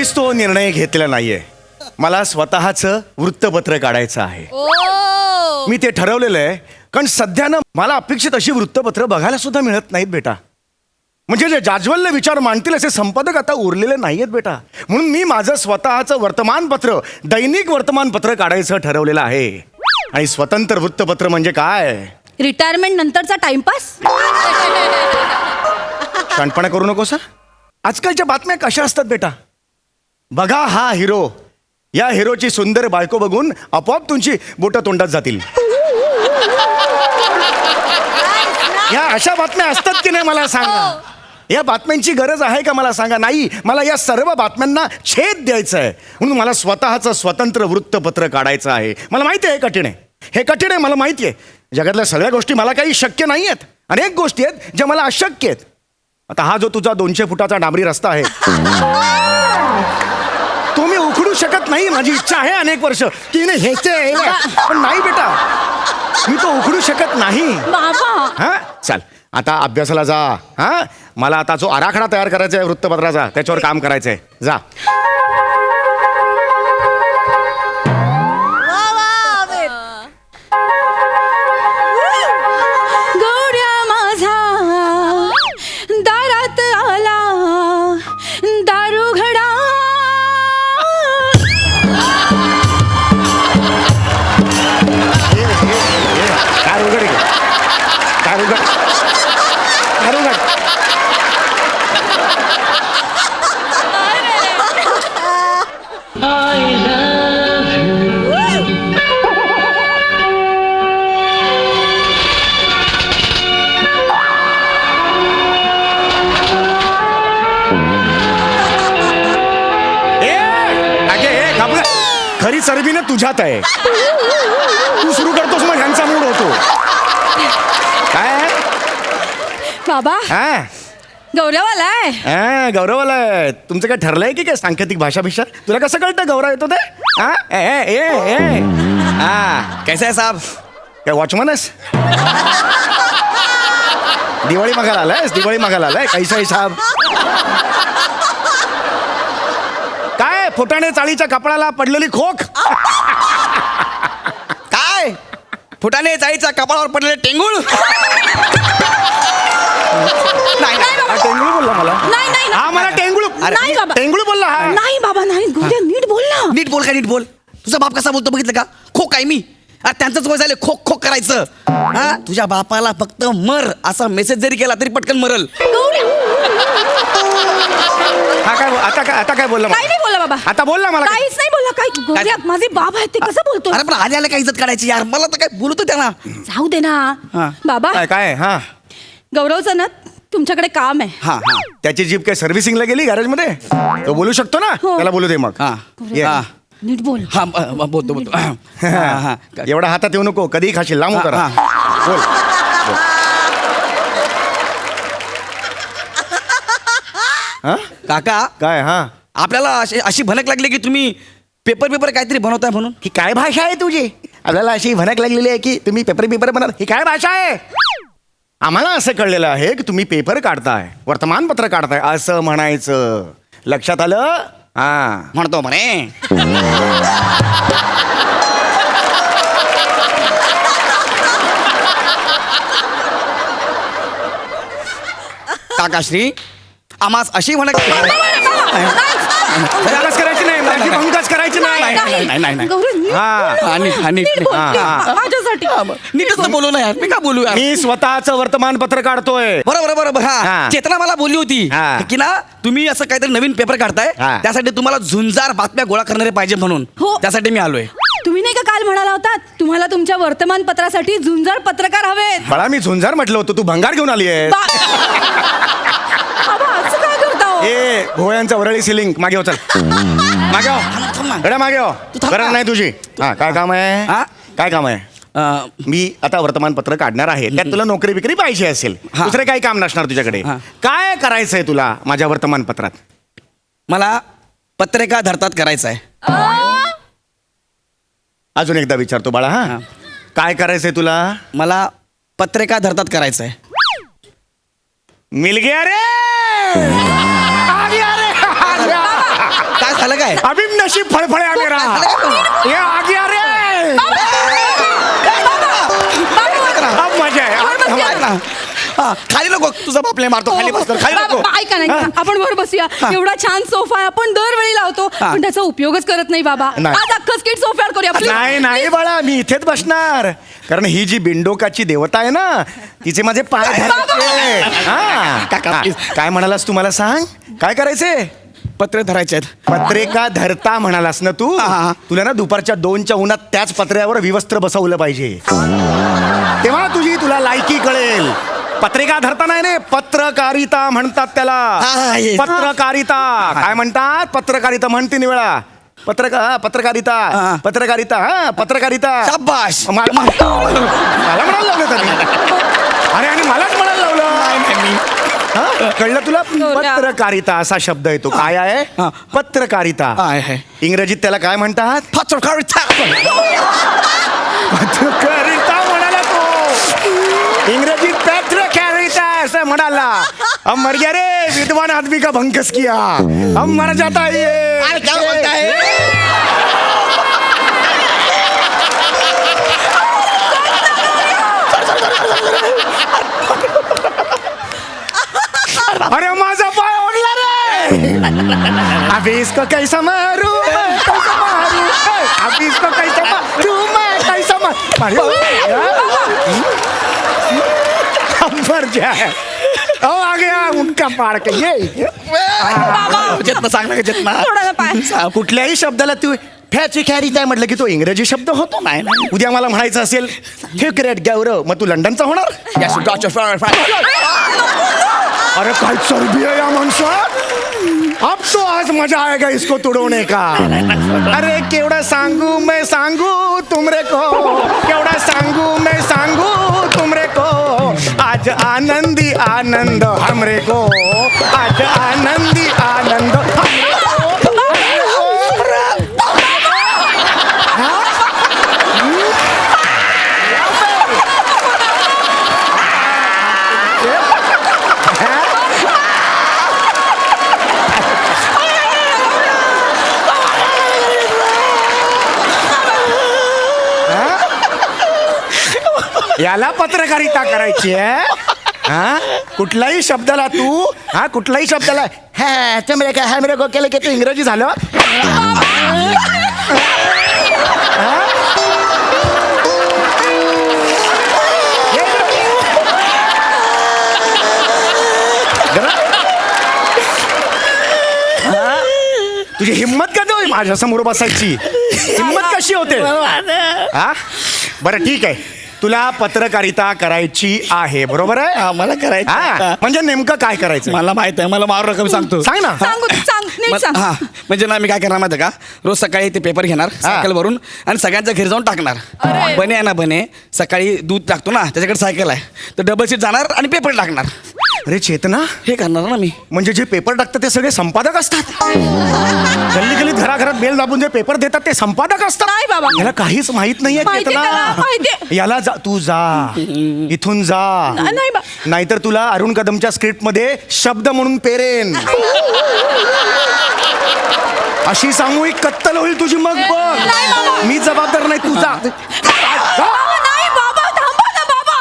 कधीच तो निर्णय घेतलेला नाहीये. मला स्वतःचं वृत्तपत्र काढायचं आहे. मी ते ठरवलेलं आहे, कारण सध्यानं मला अपेक्षित अशी वृत्तपत्र बघायला सुद्धा मिळत नाहीत बेटा. म्हणजे जे जाज्वल्य विचार मांडतील असे संपादक आता उरलेले नाहीयेत बेटा. म्हणून मी माझं स्वतःचं वर्तमानपत्र, दैनिक वर्तमानपत्र काढायचं ठरवलेलं आहे. आणि स्वतंत्र वृत्तपत्र म्हणजे काय? रिटायरमेंट नंतरचा टाइमपास. शाणपणा करू नकोस. आजकालच्या बातम्या कशा असतात बेटा? बघा हा हिरो, या हिरोची सुंदर बायको बघून आपोआप तुमची बोटं तोंडात जातील. या अशा बातम्या असतात की नाही मला सांगा. या बातम्यांची गरज आहे का मला सांगा. नाही, मला या सर्व बातम्यांना छेद द्यायचा आहे. म्हणून मला स्वतःचं स्वतंत्र वृत्तपत्र काढायचं आहे. मला माहिती आहे कठीण आहे, हे कठीण आहे, मला माहिती आहे. जगातल्या सगळ्या गोष्टी मला काही शक्य नाही आहेत. अनेक गोष्टी आहेत ज्या मला अशक्य आहेत. आता हा जो तुझा 200 फुटाचा डांबरी रस्ता आहे, तो मी उखडू शकत नाही. माझी इच्छा आहे अनेक वर्ष की नाही ह्याचे, पण नाही बेटा, मी तो उखडू शकत नाही. हा चल आता अभ्यासाला जा. हा मला आता जो आराखडा तयार करायचा आहे वृत्तपत्राचा, त्याच्यावर काम करायचंय. जा. गौऱ्या माझा दारात आला, दारू घडा. दार उघड, दार उघड, दार उघड. खरी चरबी ना तुझ्यात आहे. तू सुरू करतोस मग ह्यांचा मूड होतो. काय बाबा, हा गौरवाला आहे. हा गौरवाला आहे. तुमचं काय ठरलंय की काय सांकेतिक भाषा भिषा? तुला कसं कळतं गौरव येतो ते? हा ए ए ए हा कैसा आहे साहब? काय वॉचमन आहेस? दिवाळी मागायला आलायस? दिवाळी मागायला आलाय? कैसा आहे साहब? काय फुटाणे चाळीच्या कपड्याला पडलेली खोक? काय फुटाने चाळीच्या कपाळावर पडलेले टेंगुळ? नाही टेंगुळ बोलला मला. नाही नाही हा मला टेंगुळ नाही बाबा. टेंगुळ बोलला. हा नाही बाबा नाही. गौऱ्या नीट बोल ना. नीट बोल का नीट बोल. तुझा बाप कसा बोलतो बघितलं का? खोक आहे मी. अरे त्यांचंच वय झालं खोक खोक करायचं. हा तुझ्या बापाला फक्त मर असा मेसेज जरी केला तरी पटकन मरल. हा काय आता काय बोलला? काही नाही बोलला बाबा. आता बोल ना मला. काहीच नाही बोलला. काय गौऱ्या, माझे बाबा आहेत ते कसं बोलतो? अरे पण आले आले काय इज्जत काढायची यार. मला तर काय बोलतो त्यांना. जाऊ दे ना हा. बाबा. काय काय हा गौरवचं ना तुमच्याकडे काम आहे. हा हा त्याची जीप काय सर्व्हिसिंगला गेली गॅरेज मध्ये? तो बोलू शकतो ना? हो. त्याला बोलू दे मग. हा ये. हा नीट बोल. हा बोलतो बोलतो. हा हा एवढा हातात येऊ नको. कधी खाशील लांब हा, करा. हा. बोल. हा काका काय? हा आपल्याला अशी भनक लागली की तुम्ही पेपर काहीतरी बनवताय म्हणून. ही काय भाषा आहे तुझी? आपल्याला अशी भनक लागलेली आहे की तुम्ही पेपर बनवता. ही काय भाषा आहे? आम्हाला असं कळलेलं आहे की तुम्ही पेपर काढताय, वर्तमानपत्र काढताय असं म्हणायचं. लक्षात आलं? हा म्हणतो म्हणे. काकाश्री आम्हास अशी म्हणत भंगाच करायची नाही. माझी भंगाच करायची नाही. नाही गौरव, नीट हा. बोल ना. आणि- आणि- नीट बोल. हा. माझ्यासाठी. नीटच तर बोलू ना यार. मी का बोलू यार? मी स्वतःचं वर्तमानपत्र काढतोय. बरोबर हा हा. चेतना मला बोलली होती हा. की ना तुम्ही असं काहीतरी नवीन पेपर काढताय हा. त्यासाठी तुम्हाला झुंजार बातम्या गोळा करणारे पाहिजे म्हणून. हो. त्यासाठी मी आलोय. तुम्ही नाही का काल म्हणाला होता तुम्हाला तुमच्या वर्तमानपत्रासाठी झुंजार पत्रकार हवेत? बाळा मी झुंजार म्हटलं होतं, तू भंगार घेऊन आली आहे. बाबा असं काय करता हो? ए भोयांचा वरळी सिलिंग मागे हो. चल मागे हो. थांब ना. गड्या मागे हो. तू थांब गरज ना. नाही तुझी. हा काय काम आहे? हा? काय काम आहे? मी आता वर्तमानपत्र काढणार आहे. त्यात तुला नोकरी बिकरी पाहिजे असेल, हा. दुसरे काही काम नसणार तुझ्याकडे. हा. काय करायचंय तुला माझ्या वर्तमानपत्रात? मला पत्रिका धरतात करायचं आहे. अजून एकदा विचारतो बाळा. हा हा. काय करायचंय तुला? मला पत्रिका धरतात करायचं आहे. मिल गया रे. आ गया रे. आ गया. काय झालं काय? अभी नशीब फळफळ्या मेरा ये आ गया रे. अब मजा आहे. खाली नको, तुझा बापले मारतो. खाली बस, खाली नको. बाबा, ऐका ना आपण वर बसूया. एवढा छान सोफा आहे, आपण दरवेळी लावतो पण त्याचा उपयोगच करत नाही बाबा. नाही. आज अख्खं स्किट सोफ्यावर करूया please. नाही नाही बाळा, मी इथेच बसणार. कारण ही जी बिंडोकाची देवता आहे ना, तिचे माझे पाय धरायचे. काका, हा. please. काय म्हणालास तू मला सांग, काय करायचे? पत्र धरायचे आहेत. पत्रिका धरता म्हणालास ना तू. हा. तुला ना दुपारच्या 2च्या उन्हात त्याच पत्र्यावर विवस्त्र बसवलं पाहिजे, तेव्हा तुला लायकी कळेल. पत्रिका धरता नाही रे, पत्रकारिता म्हणतात त्याला. yes. पत्रकारिता काय म्हणतात? पत्रकारिता म्हण 3 वेळा. पत्रकारिता हा. पत्रकारिता पत्रकारिता. शाबाश. मला म्हणायला लावलं त्यांनी. अरे आणि मलाच म्हणायला लावलं. हा? कळलं तुला? पत्रकारिता असा शब्द येतो. काय आहे? हा. पत्रकारिता. आहे. इंग्रजीत त्याला काय म्हणतात? पत्रकारिता. पत्रकारिता म्हणाला तो. इंग्रजीत पत्रकारिता असं म्हणाला. अब मर गया रे, विद्वान आदमी का भंकस किया, अब मर जाता है ये. अरे क्या बोलता है? अरे माझा पाय ओढला रे. अभी इसको कैसा मारू, कैसा मारू, अभी इसको कैसा मारू, मैं कैसा मारू. मर जाए. ओ आ गया उनका पाड़ के ये. जितना सांग ना, जितना. थोडा ना पाय. कुठल्याही शब्दाला तू फॅची कॅरीत आहे म्हटलं की तो इंग्रजी शब्द होतो. नाही, नाही. उद्या मला म्हणायचं असेल ग्रेट गौरव, मग तू लंडनचा होणार. Yes, you got your fire. अरे काय चरबी है या माणसात. अब तो आज मजा आएगा इसको तुडवणे का. अरे केवढा सांगू मैं सांगू तुमरे को, केवढा सांगू मैं सांगू तुमरे को. आज आनंदी आनंद हमरे को, आज आनंदी आनंद हमरे को. याला पत्रकारिता करायची आहे. हा कुठल्याही शब्दाला तू कुठल्याही शब्दाला मेरे का मेरे को केलं की तू इंग्रजी झालं. तुझी हिम्मत कधी होईल माझ्या समोर बसायची? हिम्मत कशी होते? हा बरं ठीक आहे, तुला पत्रकारिता करायची आहे बरोबर आहे. मला करायचं. हा म्हणजे नेमकं काय करायचं मला माहित आहे. मला मारू रकम सांगतो. सांग ना. सांग नीट सांग. हा म्हणजे ना मी काय करणार माहिती आहे का, रोज सकाळी ते पेपर घेणार सायकल वरून आणि सगळ्यांच्या घरी जाऊन टाकणार. अरे. बने आहे ना बने, सकाळी दूध टाकतो ना त्याच्याकडे सायकल आहे, तर डबल सीट जाणार आणि पेपर टाकणार. अरे चेतना, हे करणार ना मी. म्हणजे जे पेपर टाकतात ते सगळे संपादक असतात. गल्ली गल्लीत घराघरात बेल दाबून जे पेपर देतात ते संपादक असतात. नाही बाबा. याला काहीच माहित नाहीये माहिती त्याला, चेतना. माहिती. याला जा, तू जा इथून जा. नाही बा. नाहीतर तुला अरुण कदमच्या स्क्रिप्ट मध्ये शब्द म्हणून पेरेन. अशी सामूहिक कत्तल होईल तुझी. मग नाही बघ, बाबा. मी जबाबदार नाही, तुझा. बाबा, नाही बाबा, थांबा ना बाबा.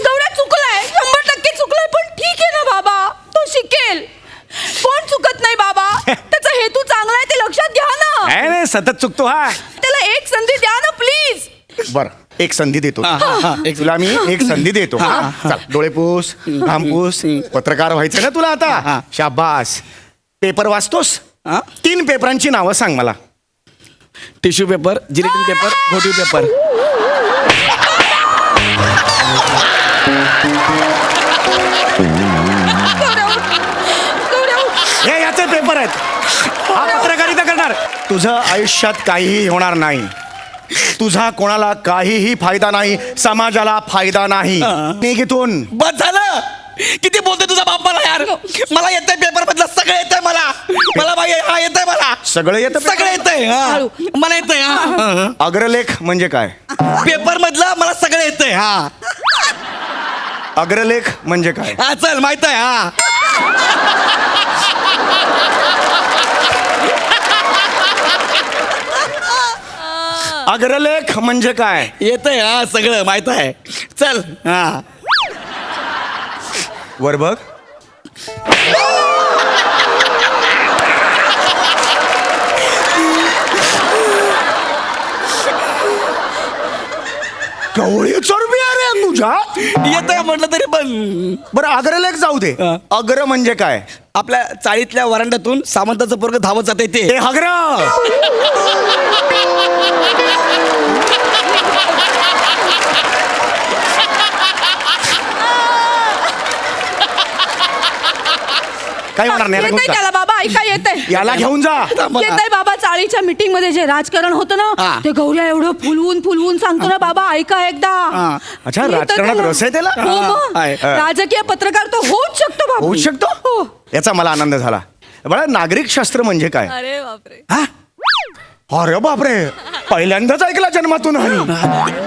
गौऱ्या चुकलाय, 100% चुकलाय, पण ठीक आहे ना बाबा, तो शिकेल. कोण चुकत नाही बाबा. त्याचा हेतू चांगला आहे ते लक्षात घ्या ना. नाही सतत चुकतो. हा त्याला एक संधी द्या ना प्लीज. बर एक संधी देतो. एक तुला मी एक संधी देतो. चल, डोळे पुस, घाम पुस. पत्रकार व्हायचं ना तुला आता. शाबास. पेपर वाचतोस? 3 पेपरांची नावं सांग मला. टिश्यू पेपर, जिलेटिन पेपर, घोटीव पेपर. हे याचे पेपर आहेत. हा पत्रकारिता करणार. तुझं आयुष्यात काहीही होणार नाही. तुझा कोणाला काहीही फायदा नाही, समाजाला फायदा नाही. निघ इथून. बस झालं. किती बोलतोय तुझा बाप मला यार. मला येतंय पेपर मधलं सगळं येतंय मला. मला बाई हा येतंय मला. सगळं येतं. सगळं येतंय. मला येतंय. अग्रलेख म्हणजे काय? पेपर मधलं मला सगळं येतंय. हा अग्रलेख म्हणजे काय? हा चल माहित आहे. हा अग्रलेख म्हणजे काय? येतंय हा सगळं माहित आहे. चल हा वर बघ. कवळी चरबी अरे तुझ्या. येतंय म्हटलं तरी पण बरं अग्रलेख जाऊ दे. हा. अग्र म्हणजे काय? आपल्या चाळीतल्या वरांड्यातून सामंताचं पोरग धावत जाते ते. ते अग्र. काय होणार नाही, याला घेऊन येतंय जा. त्याला बाबा ऐका येतंय. याला घेऊन जा. येतंय बाबा. चाळीच्या मीटिंग मध्ये जे राजकारण होतं ना हा. ते गौऱ्या एवढं फुलवून फुलवून सांगतो ना बाबा ऐका एकदा. हा. अच्छा, येतं राजकारणात त्याला. रस आहे त्याला? हो मग. आहे. राजकीय पत्रकार तो होऊच शकतो बाबा. होऊ शकतो. हो. याचा मला आनंद झाला. बघा नागरिक शास्त्र म्हणजे काय? अरे बापरे. हा अरे बापरे, पहिल्यांदाच ऐकला जन्मातून आणि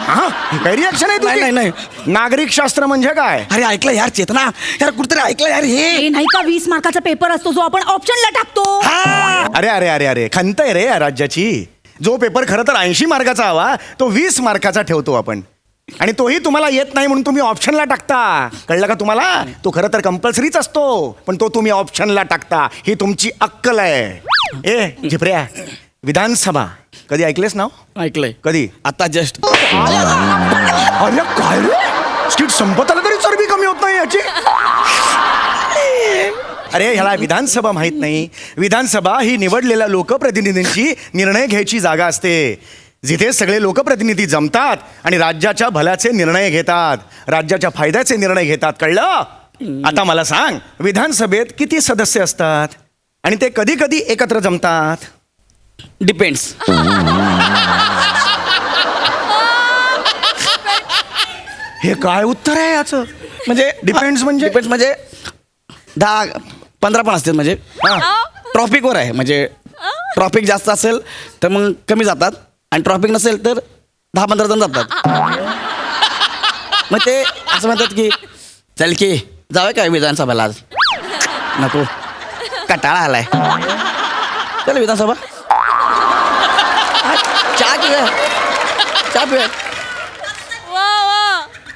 हा, ही काय रिॲक्शन आहे नाही, तुझी? नाही, नागरिक शास्त्र म्हणजे काय? अरे ऐकलं यार चेतना, यार कुठतरी ऐकलं यार हे. हे नाही का 20 मार्काचा पेपर असतो जो आपण ऑप्शनला टाकतो. हा अरे अरे अरे अरे खंत आहे रे या राज्याची. जो पेपर खरं तर 80 मार्काचा हवा तो 20 मार्काचा ठेवतो आपण, आणि तोही तुम्हाला येत नाही म्हणून तुम्ही ऑप्शनला टाकता. कळलं का तुम्हाला? तो खरं तर कंपल्सरीच असतो पण तो तुम्ही ऑप्शनला टाकता. ही तुमची अक्कल आहे. ए झिपऱ्या, विधानसभा कधी ऐकलेस नाव? ऐकलंय कधी? आता जस्ट. अरे काय रे, स्किट संपत आलं तरी चरबी कमी होत नाही याची. अरे ह्याला विधानसभा माहित नाही. विधानसभा ही निवडलेल्या लोकप्रतिनिधींची निर्णय घ्यायची जागा असते, जिथे सगळे लोकप्रतिनिधी जमतात आणि राज्याच्या भल्याचे निर्णय घेतात, राज्याच्या फायद्याचे निर्णय घेतात. कळलं? आता मला सांग, विधानसभेत किती सदस्य असतात आणि ते कधी कधी एकत्र जमतात? डिपेंड्स. हे काय उत्तर आहे याचं? म्हणजे Depends म्हणजे? डिपेंड्स म्हणजे 10-15 पण असतील. म्हणजे ट्रॉफिकवर आहे. म्हणजे ट्रॉफिक जास्त असेल तर मग कमी जातात आणि ट्रॉफिक नसेल तर 10-15 जण जातात. मग ते असं म्हणतात की चल की जाऊया काय विधानसभेला आज. नको, कटाळा आलाय. चल विधानसभा. चहा की चहा पिऊया.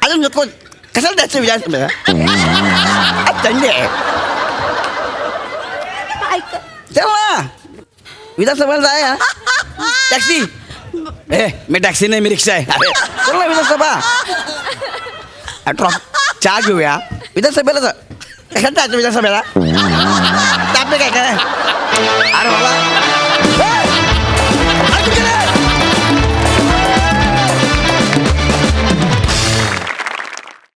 अजून नको, कशाला द्यायचं विधानसभेला? थंडी आहे. तेव्हा विधानसभेला जाय. टॅक्सी. ए मी टॅक्सी नाही, मी रिक्षा आहे. चल ना विधानसभा. चहा घेऊया. विधानसभेला जा. कशाला जायचं विधानसभेला? काय काय अरे बाबा